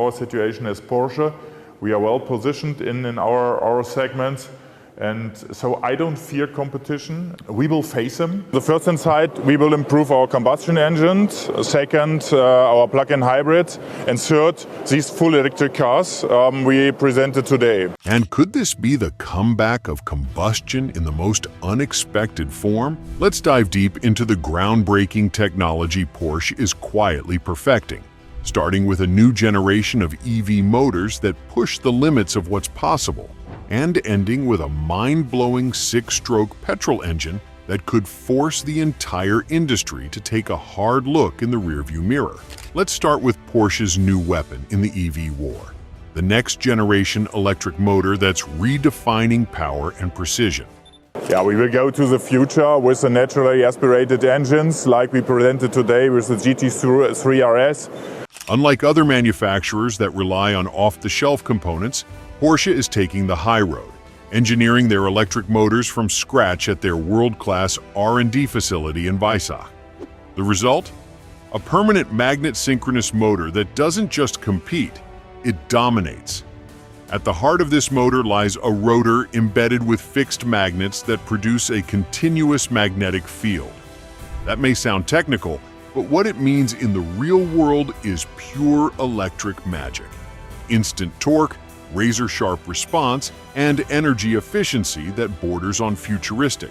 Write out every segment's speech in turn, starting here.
our situation as Porsche. We are well positioned in our segments. And so I don't fear competition. We will face them. The first inside, we will improve our combustion engines. Second, our plug-in hybrids. And third, these full electric cars we presented today. And could this be the comeback of combustion in the most unexpected form? Let's dive deep into the groundbreaking technology Porsche is quietly perfecting, starting with a new generation of EV motors that push the limits of what's possible, and ending with a mind-blowing 6-stroke petrol engine that could force the entire industry to take a hard look in the rearview mirror. Let's start with Porsche's new weapon in the EV war, the next-generation electric motor that's redefining power and precision. Yeah, we will go to the future with the naturally aspirated engines like we presented today with the GT3 RS. Unlike other manufacturers that rely on off-the-shelf components, Porsche is taking the high road, engineering their electric motors from scratch at their world-class R&D facility in Weissach. The result? A permanent magnet synchronous motor that doesn't just compete, it dominates. At the heart of this motor lies a rotor embedded with fixed magnets that produce a continuous magnetic field. That may sound technical, but what it means in the real world is pure electric magic. Instant torque, razor-sharp response, and energy efficiency that borders on futuristic.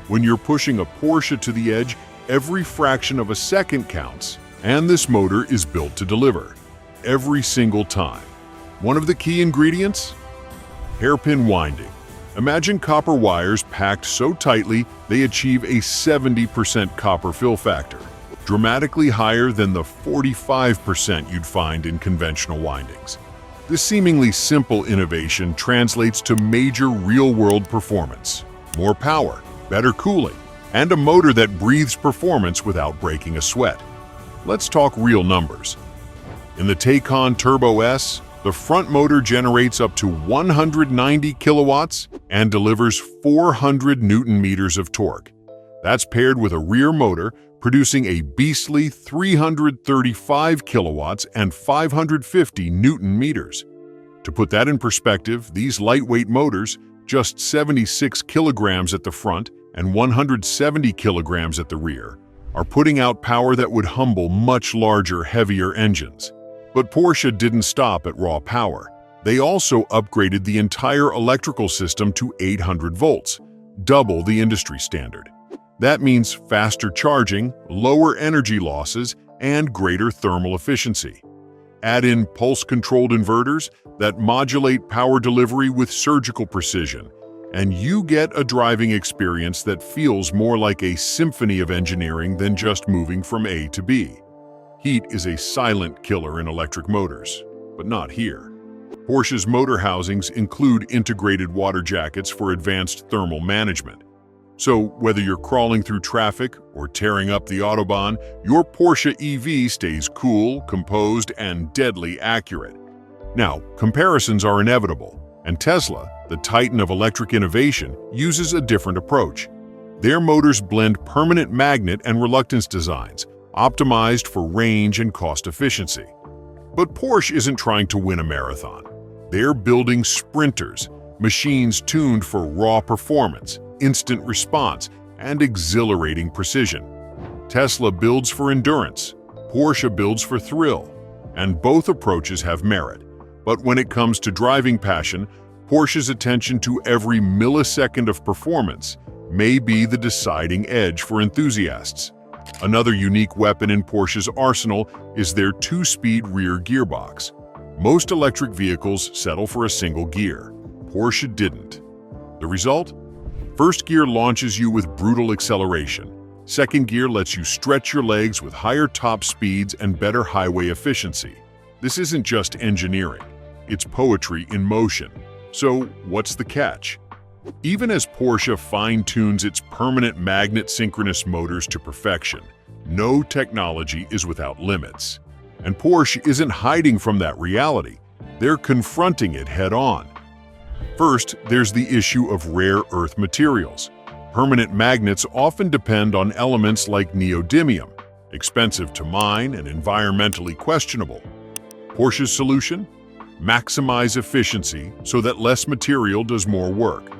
When you're pushing a Porsche to the edge, every fraction of a second counts, and this motor is built to deliver, every single time. One of the key ingredients? Hairpin winding. Imagine copper wires packed so tightly they achieve a 70% copper fill factor, dramatically higher than the 45% you'd find in conventional windings. This seemingly simple innovation translates to major real-world performance, more power, better cooling, and a motor that breathes performance without breaking a sweat. Let's talk real numbers. In the Taycan Turbo S, the front motor generates up to 190 kilowatts and delivers 400 Newton-meters of torque. That's paired with a rear motor producing a beastly 335 kilowatts and 550 Newton-meters. To put that in perspective, these lightweight motors, just 76 kilograms at the front and 170 kilograms at the rear, are putting out power that would humble much larger, heavier engines. But Porsche didn't stop at raw power. They also upgraded the entire electrical system to 800 volts, double the industry standard. That means faster charging, lower energy losses, and greater thermal efficiency. Add in pulse-controlled inverters that modulate power delivery with surgical precision, and you get a driving experience that feels more like a symphony of engineering than just moving from A to B. Heat is a silent killer in electric motors, but not here. Porsche's motor housings include integrated water jackets for advanced thermal management. So whether you're crawling through traffic or tearing up the Autobahn, your Porsche EV stays cool, composed, and deadly accurate. Now, comparisons are inevitable, and Tesla, the titan of electric innovation, uses a different approach. Their motors blend permanent magnet and reluctance designs, optimized for range and cost efficiency. But Porsche isn't trying to win a marathon. They're building sprinters, machines tuned for raw performance, instant response, and exhilarating precision. Tesla builds for endurance, Porsche builds for thrill, and both approaches have merit. But when it comes to driving passion, Porsche's attention to every millisecond of performance may be the deciding edge for enthusiasts. Another unique weapon in Porsche's arsenal is their 2-speed rear gearbox. Most electric vehicles settle for a single gear. Porsche didn't. The result? First gear launches you with brutal acceleration. Second gear lets you stretch your legs with higher top speeds and better highway efficiency. This isn't just engineering, it's poetry in motion. So what's the catch? Even as Porsche fine-tunes its permanent magnet synchronous motors to perfection, no technology is without limits. And Porsche isn't hiding from that reality. They're confronting it head-on. First, there's the issue of rare earth materials. Permanent magnets often depend on elements like neodymium, expensive to mine and environmentally questionable. Porsche's solution? Maximize efficiency so that less material does more work.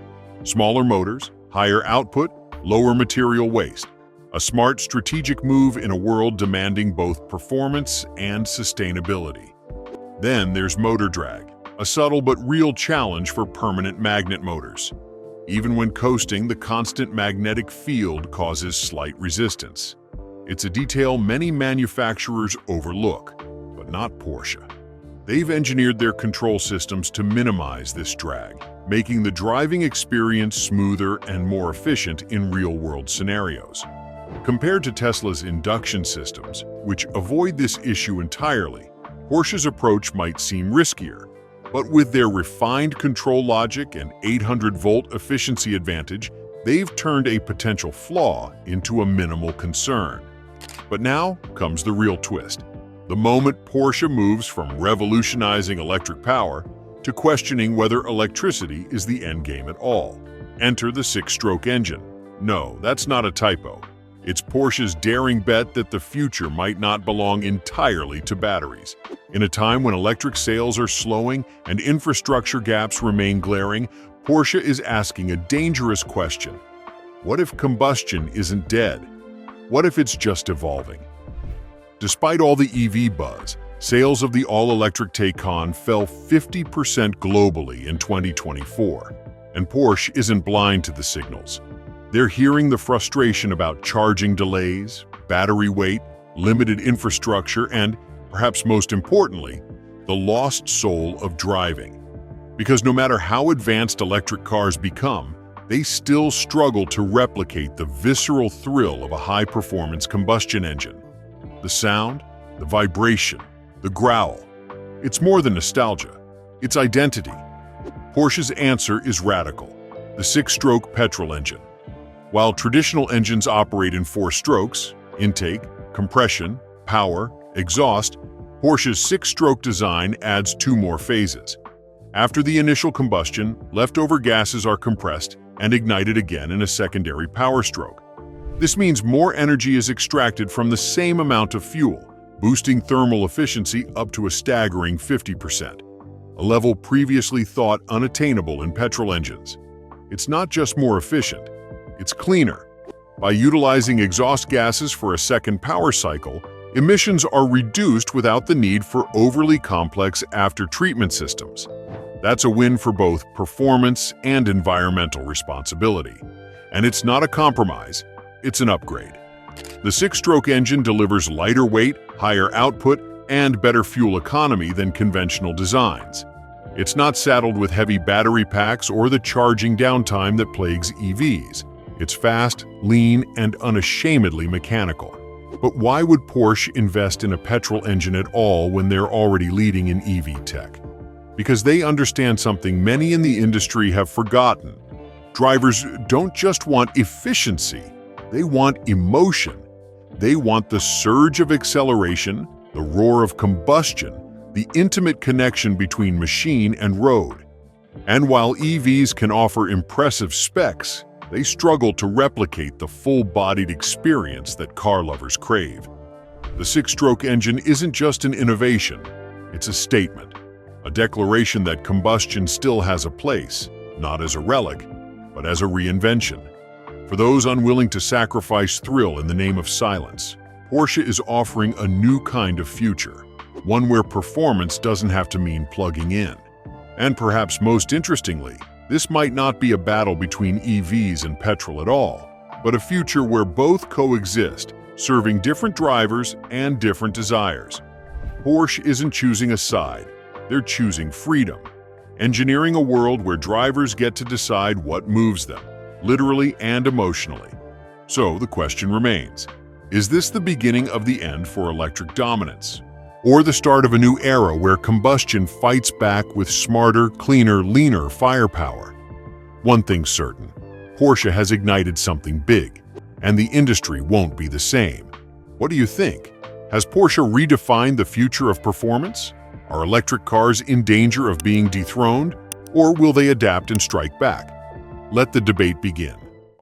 Smaller motors, higher output, lower material waste. A smart strategic move in a world demanding both performance and sustainability. Then there's motor drag, a subtle but real challenge for permanent magnet motors. Even when coasting, the constant magnetic field causes slight resistance. It's a detail many manufacturers overlook, but not Porsche. They've engineered their control systems to minimize this drag, making the driving experience smoother and more efficient in real-world scenarios. Compared to Tesla's induction systems, which avoid this issue entirely, Porsche's approach might seem riskier. But with their refined control logic and 800-volt efficiency advantage, they've turned a potential flaw into a minimal concern. But now comes the real twist. The moment Porsche moves from revolutionizing electric power to questioning whether electricity is the endgame at all. Enter the six-stroke engine. No, that's not a typo. It's Porsche's daring bet that the future might not belong entirely to batteries. In a time when electric sales are slowing and infrastructure gaps remain glaring, Porsche is asking a dangerous question. What if combustion isn't dead? What if it's just evolving? Despite all the EV buzz, sales of the all-electric Taycan fell 50% globally in 2024. And Porsche isn't blind to the signals. They're hearing the frustration about charging delays, battery weight, limited infrastructure, and, perhaps most importantly, the lost soul of driving. Because no matter how advanced electric cars become, they still struggle to replicate the visceral thrill of a high-performance combustion engine. The sound, the vibration, the growl. It's more than nostalgia. It's identity. Porsche's answer is radical: the six-stroke petrol engine. While traditional engines operate in 4 strokes, intake, compression, power, exhaust, Porsche's six-stroke design adds 2 more phases. After the initial combustion, leftover gases are compressed and ignited again in a secondary power stroke. This means more energy is extracted from the same amount of fuel, boosting thermal efficiency up to a staggering 50%, a level previously thought unattainable in petrol engines. It's not just more efficient, it's cleaner. By utilizing exhaust gases for a second power cycle, emissions are reduced without the need for overly complex after-treatment systems. That's a win for both performance and environmental responsibility. And it's not a compromise, it's an upgrade. The six-stroke engine delivers lighter weight, higher output, and better fuel economy than conventional designs. It's not saddled with heavy battery packs or the charging downtime that plagues EVs. It's fast, lean, and unashamedly mechanical. But why would Porsche invest in a petrol engine at all when they're already leading in EV tech? Because they understand something many in the industry have forgotten. Drivers don't just want efficiency, they want emotion. They want the surge of acceleration, the roar of combustion, the intimate connection between machine and road. And while EVs can offer impressive specs, they struggle to replicate the full-bodied experience that car lovers crave. The six-stroke engine isn't just an innovation, it's a statement, a declaration that combustion still has a place, not as a relic, but as a reinvention. For those unwilling to sacrifice thrill in the name of silence, Porsche is offering a new kind of future, one where performance doesn't have to mean plugging in. And perhaps most interestingly, this might not be a battle between EVs and petrol at all, but a future where both coexist, serving different drivers and different desires. Porsche isn't choosing a side, they're choosing freedom, engineering a world where drivers get to decide what moves them, literally and emotionally. So the question remains, is this the beginning of the end for electric dominance? Or the start of a new era where combustion fights back with smarter, cleaner, leaner firepower? One thing's certain, Porsche has ignited something big, and the industry won't be the same. What do you think? Has Porsche redefined the future of performance? Are electric cars in danger of being dethroned, or will they adapt and strike back? Let the debate begin.